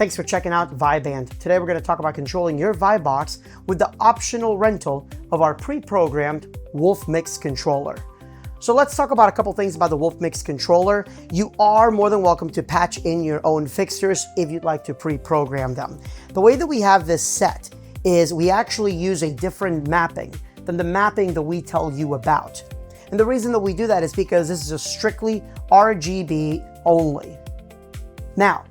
Thanks for checking out VibeBand. Today we're going to talk about controlling your VibeBox with the optional rental of our pre-programmed Wolfmix controller. So let's talk about a couple things about the Wolfmix controller. You are more than welcome to patch in your own fixtures if you'd like to pre-program them. The way that we have this set is we actually use a different mapping than the mapping that we tell you about. And the reason that we do that is because this is a strictly RGB only. Now,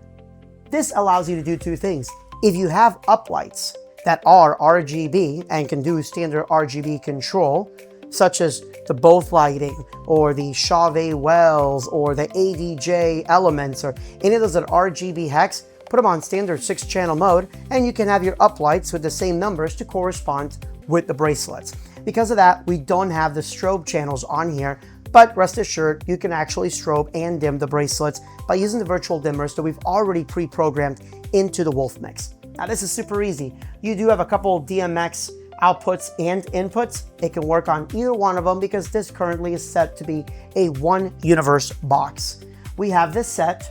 this allows you to do two things. If you have uplights that are RGB and can do standard RGB control, such as the both lighting or the Chauvet wells or the ADJ elements or any of those that are RGB hex, put them on standard 6-channel mode and you can have your uplights with the same numbers to correspond with the bracelets. Because of that, we don't have the strobe channels on here, but rest assured, you can actually strobe and dim the bracelets by using the virtual dimmers that we've already pre-programmed into the Wolfmix. Now this is super easy. You do have a couple DMX outputs and inputs. It can work on either one of them because this currently is set to be a one universe box. We have this set.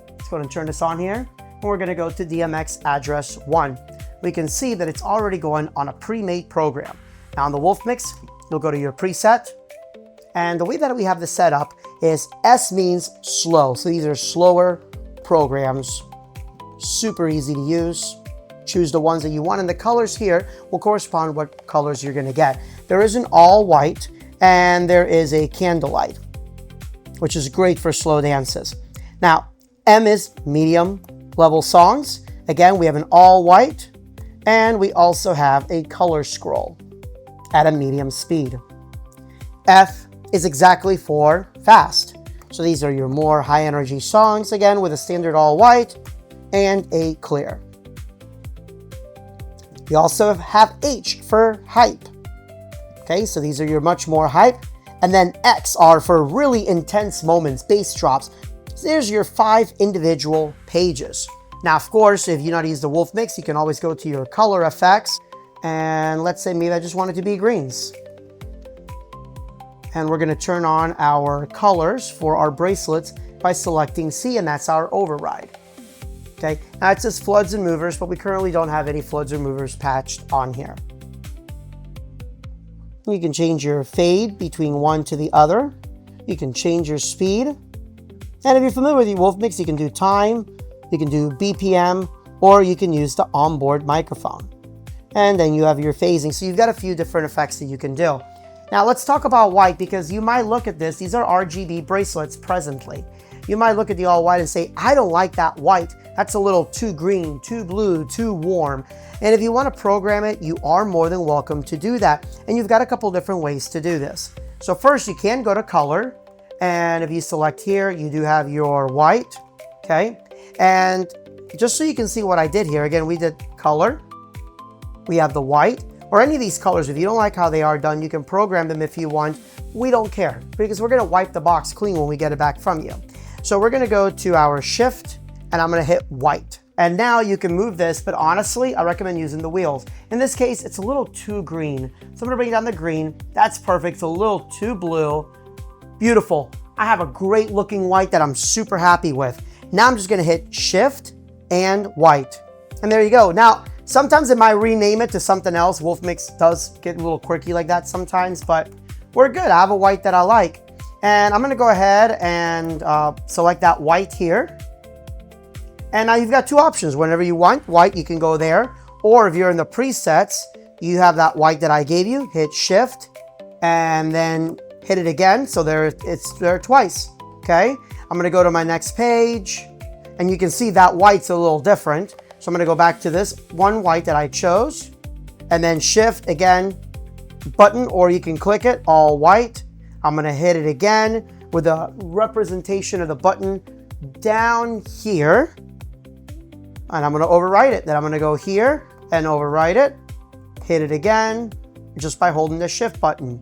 Let's go ahead and turn this on here. And we're gonna go to DMX address 1. We can see that it's already going on a pre-made program. Now on the Wolfmix, you'll go to your preset. And the way that we have this set up is S means slow. So these are slower programs, super easy to use. Choose the ones that you want, and the colors here will correspond what colors you're gonna get. There is an all white and there is a candlelight, which is great for slow dances. Now, M is medium level songs. Again, we have an all white and we also have a color scroll at a medium speed. F is exactly for fast. So these are your more high energy songs, again with a standard all white and a clear. You also have H for hype. Okay, so these are your much more hype. And then X are for really intense moments, bass drops. So there's your 5 individual pages. Now, of course, if you know how to use the Wolfmix, you can always go to your color effects. And let's say maybe I just want it to be greens. And we're gonna turn on our colors for our bracelets by selecting C, and that's our override. Okay, now it says floods and movers, but we currently don't have any floods or movers patched on here. You can change your fade between one to the other. You can change your speed. And if you're familiar with your Wolfmix, you can do time, you can do BPM, or you can use the onboard microphone. And then you have your phasing. So you've got a few different effects that you can do. Now let's talk about white, because you might look at this. These are RGB bracelets presently. You might look at the all white and say, I don't like that white. That's a little too green, too blue, too warm. And if you want to program it, you are more than welcome to do that. And you've got a couple different ways to do this. So first, you can go to color. And if you select here, you do have your white, okay? And just so you can see what I did here, again, we did color. We have the white. Or any of these colors. If you don't like how they are done, you can program them if you want. We don't care, because we're gonna wipe the box clean when we get it back from you. So we're gonna go to our shift and I'm gonna hit white. And now you can move this, but honestly, I recommend using the wheels. In this case, it's a little too green. So I'm gonna bring down the green. That's perfect, it's a little too blue. Beautiful. I have a great looking white that I'm super happy with. Now I'm just gonna hit shift and white. And there you go. Now, sometimes it might rename it to something else. Wolfmix does get a little quirky like that sometimes, but we're good. I have a white that I like. And I'm gonna go ahead and select that white here. And now you've got two options. Whenever you want white, you can go there. Or if you're in the presets, you have that white that I gave you, hit shift and then hit it again. So it's there twice, okay? I'm gonna go to my next page and you can see that white's a little different. So I'm gonna go back to this one white that I chose and then shift again, button, or you can click it, all white. I'm gonna hit it again with a representation of the button down here. And I'm gonna overwrite it. Then I'm gonna go here and overwrite it, hit it again, just by holding the shift button,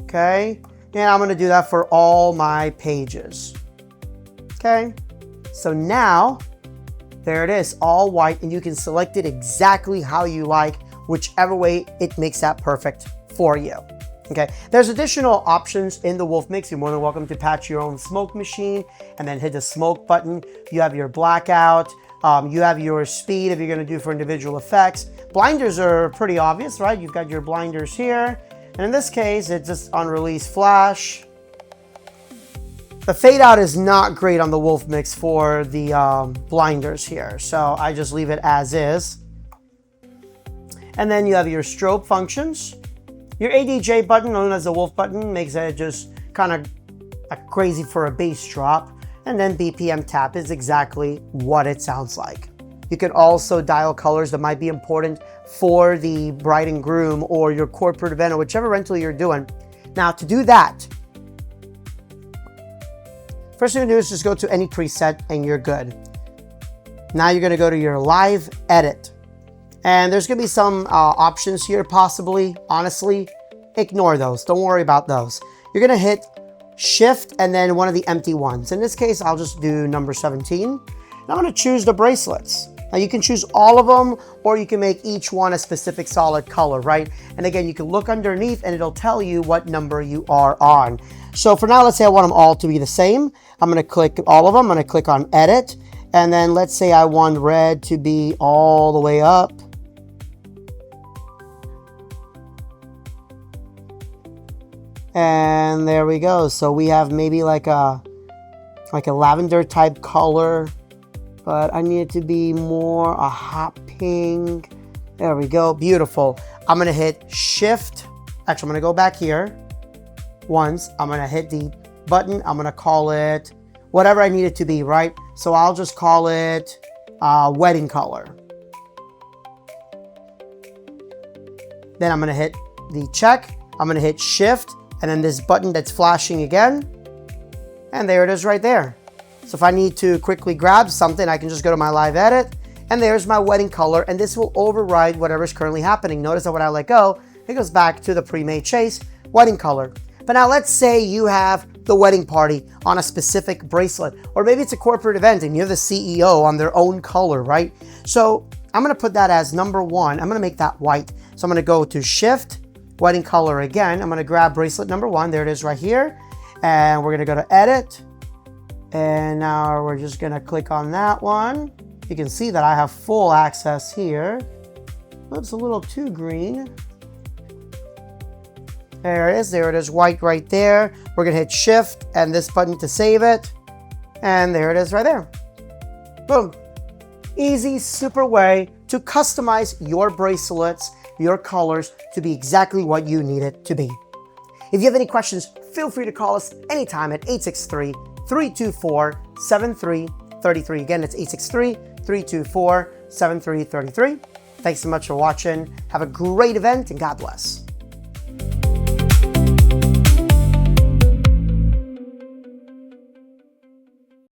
okay? And I'm gonna do that for all my pages, okay? So now, there it is, all white, and you can select it exactly how you like, whichever way it makes that perfect for you. Okay, there's additional options in the Wolfmix. You're more than welcome to patch your own smoke machine and then hit the smoke button. You have your blackout, You have your speed if you're going to do for individual effects. Blinders are pretty obvious, right? You've got your blinders here. And in this case, it's just on release flash. The fade out is not great on the Wolfmix for the blinders here. So I just leave it as is. And then you have your strobe functions. Your ADJ button, known as the Wolf button, makes it just kind of crazy for a bass drop. And then BPM tap is exactly what it sounds like. You can also dial colors that might be important for the bride and groom or your corporate event or whichever rental you're doing. Now to do that, first thing to do is just go to any preset and you're good. Now you're going to go to your live edit. And there's going to be some options here possibly. Honestly, ignore those. Don't worry about those. You're going to hit shift and then one of the empty ones. In this case, I'll just do number 17. And I'm going to choose the bracelets. Now you can choose all of them or you can make each one a specific solid color, right? And again, you can look underneath and it'll tell you what number you are on. So for now, let's say I want them all to be the same. I'm going to click all of them. I'm going to click on edit. And then let's say I want red to be all the way up. And there we go. So we have maybe like a lavender type color, but I need it to be more a hot pink. There we go. Beautiful. I'm going to hit shift. Actually, I'm going to go back here once. I'm going to hit the button. I'm going to call it whatever I need it to be, right? So I'll just call it wedding color. Then I'm going to hit the check. I'm going to hit shift. And then this button that's flashing again. And there it is right there. So if I need to quickly grab something, I can just go to my live edit. And there's my wedding color. And this will override whatever's currently happening. Notice that when I let go, it goes back to the pre-made chase wedding color. But now let's say you have the wedding party on a specific bracelet. Or maybe it's a corporate event and you're the CEO on their own color, right? So I'm going to put that as number 1. I'm going to make that white. So I'm going to go to shift. Wedding color again. I'm going to grab bracelet number 1. There it is right here. And we're going to go to edit. And now we're just going to click on that one. You can see that I have full access here. Looks a little too green. There it is. There it is white right there. We're going to hit shift and this button to save it. And there it is right there. Boom. Easy, super way to customize your bracelets, your colors to be exactly what you need it to be. If you have any questions, feel free to call us anytime at 863-324-7333. Again, it's 863-324-7333. Thanks so much for watching. Have a great event and God bless.